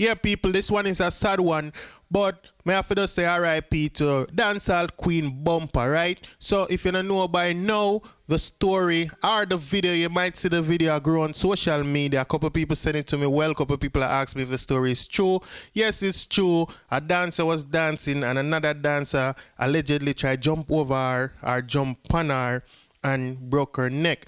Yeah, people, this one is a sad one, but may I have to just say RIP to Dancehall Queen Bumpa, right? So if you don't know by now the story or the video, you might see the video grow on social media. A couple people sent it to me. Well, a couple people asked me if the story is true. Yes, it's true. A dancer was dancing and another dancer allegedly tried to jump over her or jump on her and broke her neck.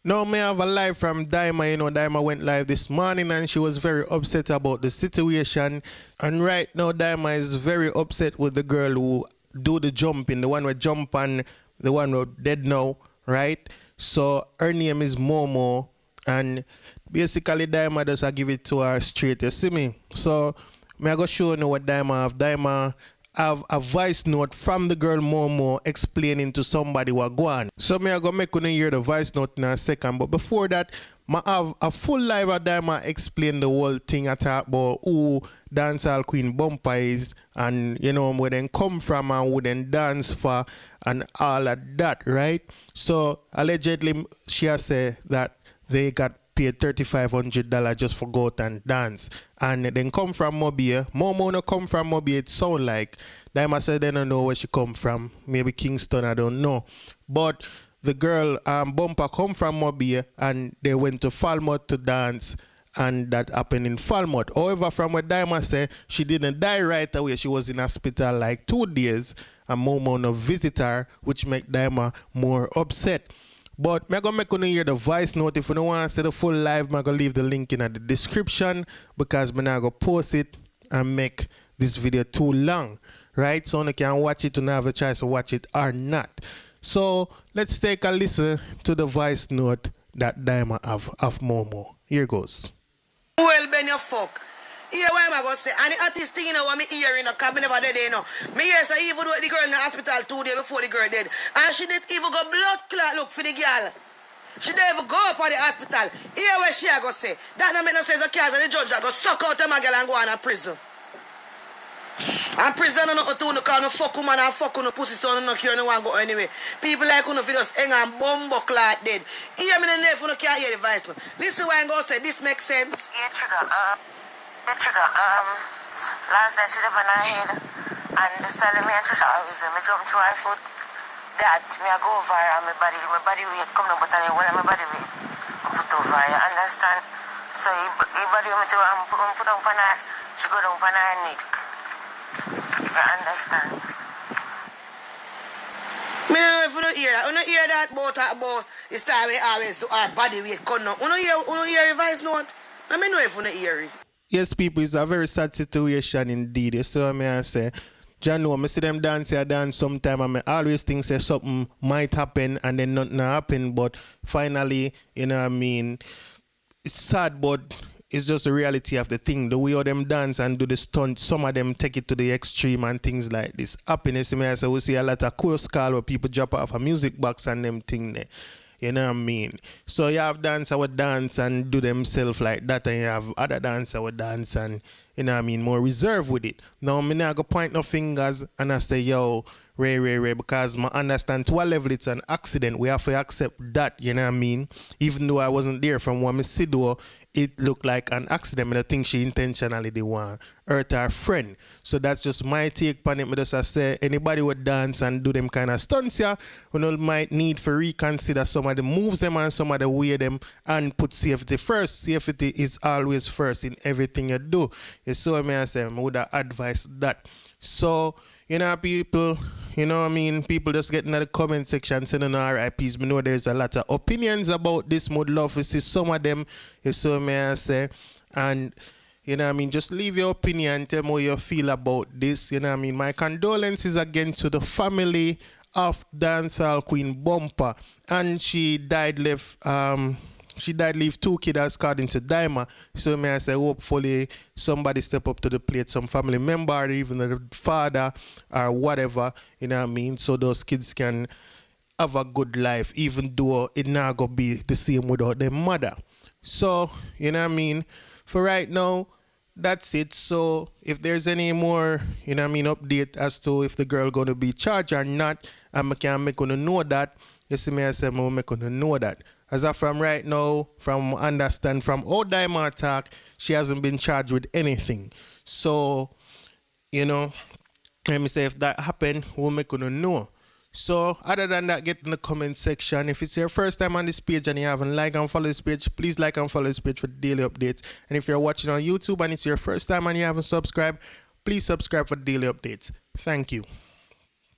Now, may I have a live from Dyema. You know, Dyema went live this morning and she was very upset about the situation. And right now, Dyema is very upset with the girl who do the jumping, the one who jump on, the one who dead now, right? So her name is Momo. And basically, Dyema does give it to her straight, you see me? So, may I go show you what Dyema have. Dyema have a voice note from the girl Momo explaining to somebody what go on. So me I go make you hear the voice note in a second. But before that, I have a full live of Dyema explain the whole thing I talk about who Dancehall Queen Bumpa is and you know where they come from and who they dance for and all of that, right? So allegedly she has said that they got paid $3,500 just for go out and dance. And then come from Mobile. Momo no come from Mobile, it sound like. Dyema said they don't know where she come from. Maybe Kingston, I don't know. But the girl Bumpa come from Mobile and they went to Falmouth to dance and that happened in Falmouth. However, from what Dyema said, she didn't die right away. She was in hospital like 2 days and Momo no visit her, which make Dyema more upset. But I'm going to make you hear the voice note. If you don't want to see the full live, I'm going to leave the link in the description because I'm going to post it and make this video too long, right? So you can watch it and have a choice to watch it or not. So let's take a listen to the voice note that Dyema have of Momo. Here goes. Well, Ben, you fuck. Yeah, why am I going to say? And the artist thing, you know, what me hear in a cab, me never dead, you know. Me hear so even though the girl in the hospital 2 days before the girl dead. And she didn't even go blood clot look for the girl. She didn't even go up on the hospital. Here where she go say. That don't make no sense, the case, and the judge go suck out my girl and go on a prison. And prison don't know to call no fuck woman and fuck no pussy so no care no one go anyway. People like you know, if you just hang and bumbo clot dead. Hear me the name for no can't hear the voice. Listen why I go say, this makes sense. Yeah, trigger, last night she left on her head and this time me and Trisha always when me jump through her foot that me I go over her and my body weight come down but I when my body weight I put over her, you understand? So he body me to put down on her, she go down on her neck. You understand? Me don't know if you don't hear that. You don't hear that about the style we always do our body weight come down. You don't hear the voice note? I mean know if you don't hear it. Yes, people, it's a very sad situation indeed. You see what I say? John, know, I see them dance sometime and I always think say something might happen and then nothing happen. But finally, you know what I mean? It's sad, but it's just the reality of the thing. The way how them dance and do the stunt, some of them take it to the extreme and things like this. Happiness, I say, we see a lot of course call where people drop off a music box and them thing there. You know what I mean? So you have dancers would dance and do themselves like that, and you have other dancers would dance and, you know what I mean, more reserved with it. Now, I'm not going to point no fingers and I say, yo, Ray, because I understand to a level it's an accident. We have to accept that, you know what I mean? Even though I wasn't there from what I see though, it looked like an accident. I think she intentionally did want hurt her friend. So that's just my take on it. I just say anybody would dance and do them kind of stunts here, you might need to reconsider some of the moves them and some of the way them and put safety first. Safety is always first in everything you do. You saw me I say I would advise that. So, you know, people, you know what I mean? People just get in the comment section sending RIPs. I know there's a lot of opinions about this. Would love to see some of them. You saw me I say. And, you know what I mean? Just leave your opinion. Tell me how you feel about this. You know what I mean? My condolences again to the family of Dancehall Queen Bumpa. And she died leave 2 kids according to Dyema. So may I say hopefully somebody step up to the plate, some family member or even the father or whatever, you know what I mean, so those kids can have a good life even though it not gonna be the same without their mother. So, you know what I mean, for right now, that's it. So if there's any more, you know what I mean, update as to if the girl gonna be charged or not, I can make you know that. You see me I say, I make you know that. as of from right now, from understand from how Dyema talk, she hasn't been charged with anything. So, you know, let me say if that happened, we'll make you know. So, other than that, get in the comment section. If it's your first time on this page and you haven't liked and followed this page, please like and follow this page for daily updates. And if you're watching on YouTube and it's your first time and you haven't subscribed, please subscribe for daily updates. Thank you.